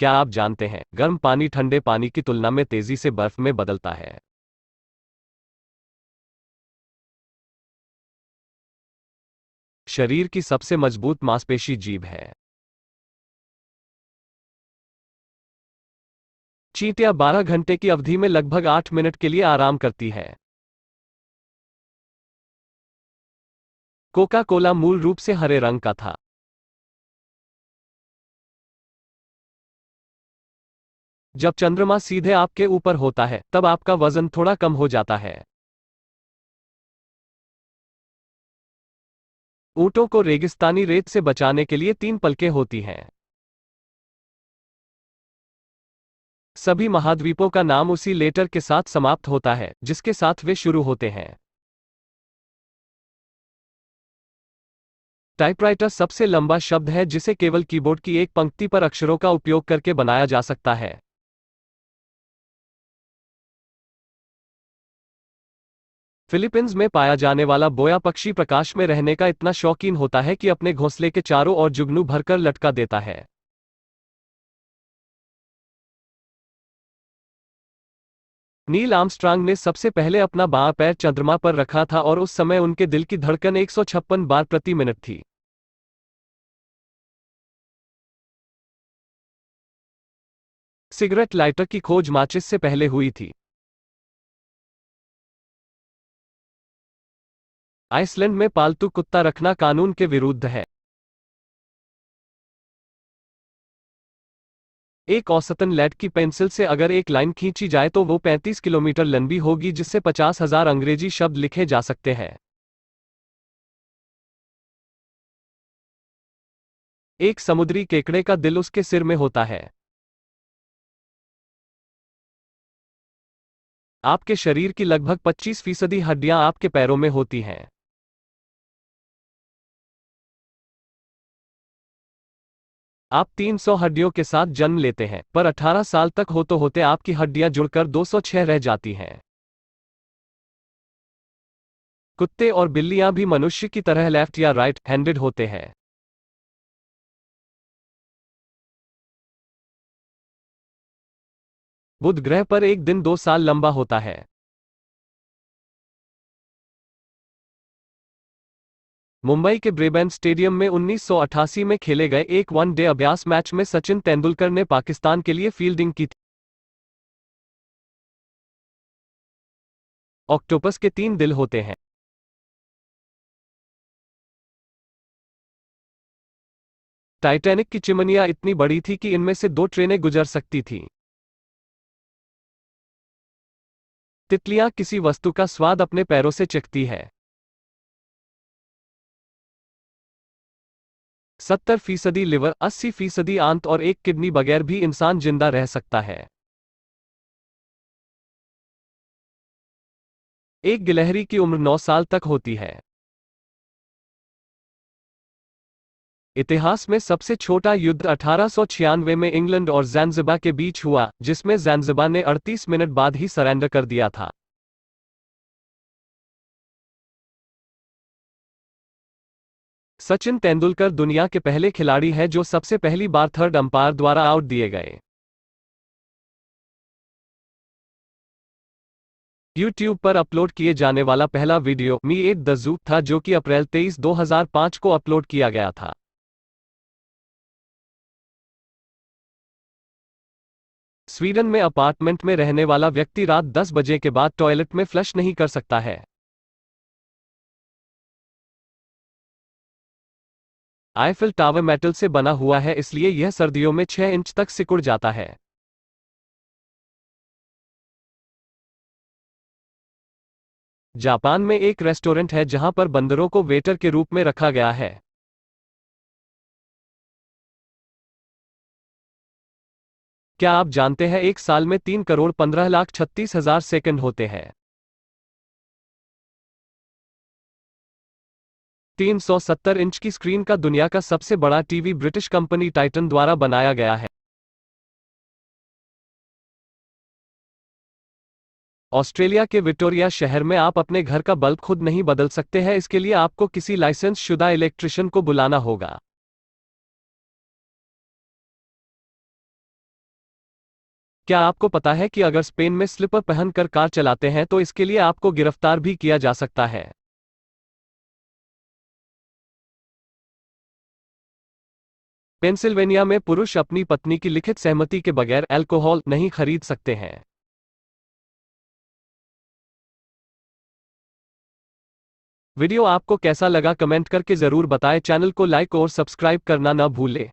क्या आप जानते हैं, गर्म पानी ठंडे पानी की तुलना में तेजी से बर्फ में बदलता है। शरीर की सबसे मजबूत मांसपेशी जीभ है। चींटियां 12 घंटे की अवधि में लगभग 8 मिनट के लिए आराम करती है। कोका कोला मूल रूप से हरे रंग का था। जब चंद्रमा सीधे आपके ऊपर होता है, तब आपका वजन थोड़ा कम हो जाता है। ऊंटों को रेगिस्तानी रेत से बचाने के लिए 3 पलकें होती हैं। सभी महाद्वीपों का नाम उसी लेटर के साथ समाप्त होता है, जिसके साथ वे शुरू होते हैं। टाइपराइटर सबसे लंबा शब्द है जिसे केवल कीबोर्ड की एक पंक्ति पर अक्षरों का उपयोग करके बनाया जा सकता है। फिलीपींस में पाया जाने वाला बोया पक्षी प्रकाश में रहने का इतना शौकीन होता है कि अपने घोंसले के चारों ओर जुगनू भरकर लटका देता है। नील आर्मस्ट्रांग ने सबसे पहले अपना बायां पैर चंद्रमा पर रखा था और उस समय उनके दिल की धड़कन 156 बार प्रति मिनट थी। सिगरेट लाइटर की खोज माचिस से पहले हुई थी। आइसलैंड में पालतू कुत्ता रखना कानून के विरुद्ध है। एक औसतन लेड की पेंसिल से अगर एक लाइन खींची जाए तो वो 35 किलोमीटर लंबी होगी, जिससे 50,000 अंग्रेजी शब्द लिखे जा सकते हैं। एक समुद्री केकड़े का दिल उसके सिर में होता है। आपके शरीर की लगभग 25% हड्डियां आपके पैरों में होती हैं। आप 300 हड्डियों के साथ जन्म लेते हैं, पर 18 साल तक होते होते आपकी हड्डियां जुड़कर 206 रह जाती हैं। कुत्ते और बिल्लियां भी मनुष्य की तरह लेफ्ट या राइट हैंडेड होते हैं। बुध ग्रह पर एक दिन 2 साल लंबा होता है। मुंबई के ब्रेबैन स्टेडियम में 1988 में खेले गए एक वनडे अभ्यास मैच में सचिन तेंदुलकर ने पाकिस्तान के लिए फील्डिंग की थी। ऑक्टोपस के 3 दिल होते हैं। टाइटैनिक की चिमनियां इतनी बड़ी थी कि इनमें से 2 ट्रेनें गुजर सकती थीं। तितलियां किसी वस्तु का स्वाद अपने पैरों से चखती है। 70% लिवर, 80% आंत और 1 किडनी बगैर भी इंसान जिंदा रह सकता है। एक गिलहरी की उम्र 9 साल तक होती है। इतिहास में सबसे छोटा युद्ध 1896 में इंग्लैंड और ज़ांज़िबार के बीच हुआ, जिसमें ज़ांज़िबार ने 38 मिनट बाद ही सरेंडर कर दिया था। सचिन तेंदुलकर दुनिया के पहले खिलाड़ी हैं जो सबसे पहली बार थर्ड अंपायर द्वारा आउट दिए गए। YouTube पर अपलोड किए जाने वाला पहला video me at the zoo था, जो कि अप्रैल 23, 2005 को अपलोड किया गया था। स्वीडन में अपार्टमेंट में रहने वाला व्यक्ति रात 10 बजे के बाद टॉयलेट में फ्लश नहीं कर सकता है। आईफिल टावर मेटल से बना हुआ है, इसलिए यह सर्दियों में 6 इंच तक सिकुड़ जाता है। जापान में एक रेस्टोरेंट है जहां पर बंदरों को वेटर के रूप में रखा गया है। क्या आप जानते हैं एक साल में 3,15,36,000 सेकंड होते हैं। 370 इंच की स्क्रीन का दुनिया का सबसे बड़ा टीवी ब्रिटिश कंपनी टाइटन द्वारा बनाया गया है। ऑस्ट्रेलिया के विक्टोरिया शहर में आप अपने घर का बल्ब खुद नहीं बदल सकते हैं, इसके लिए आपको किसी लाइसेंस शुदा इलेक्ट्रिशियन को बुलाना होगा। क्या आपको पता है कि अगर स्पेन में स्लीपर पहनकर कार चलाते हैं तो इसके लिए आपको गिरफ्तार भी किया जा सकता है। पेंसिल्वेनिया में पुरुष अपनी पत्नी की लिखित सहमति के बगैर अल्कोहल नहीं खरीद सकते हैं। वीडियो आपको कैसा लगा कमेंट करके जरूर बताएं। चैनल को लाइक और सब्सक्राइब करना न भूलें।